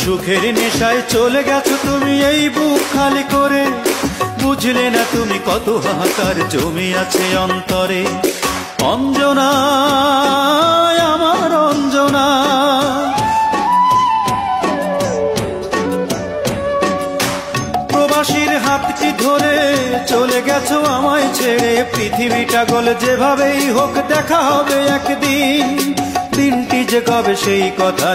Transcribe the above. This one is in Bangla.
সুখের নেশায় চলে গেছো তুমি এই বুক খালি করে, বুঝলে না তুমি কত হাহাকার জমি আছে অন্তরে। অঞ্জনা আমার অঞ্জনা, প্রবাসীর হাতটি ধরে চলে গেছো আমায় ছেড়ে। পৃথিবীটা গোল যেভাবেই হোক দেখা হবে একদিন, দিনটি যে কবে সেই কথা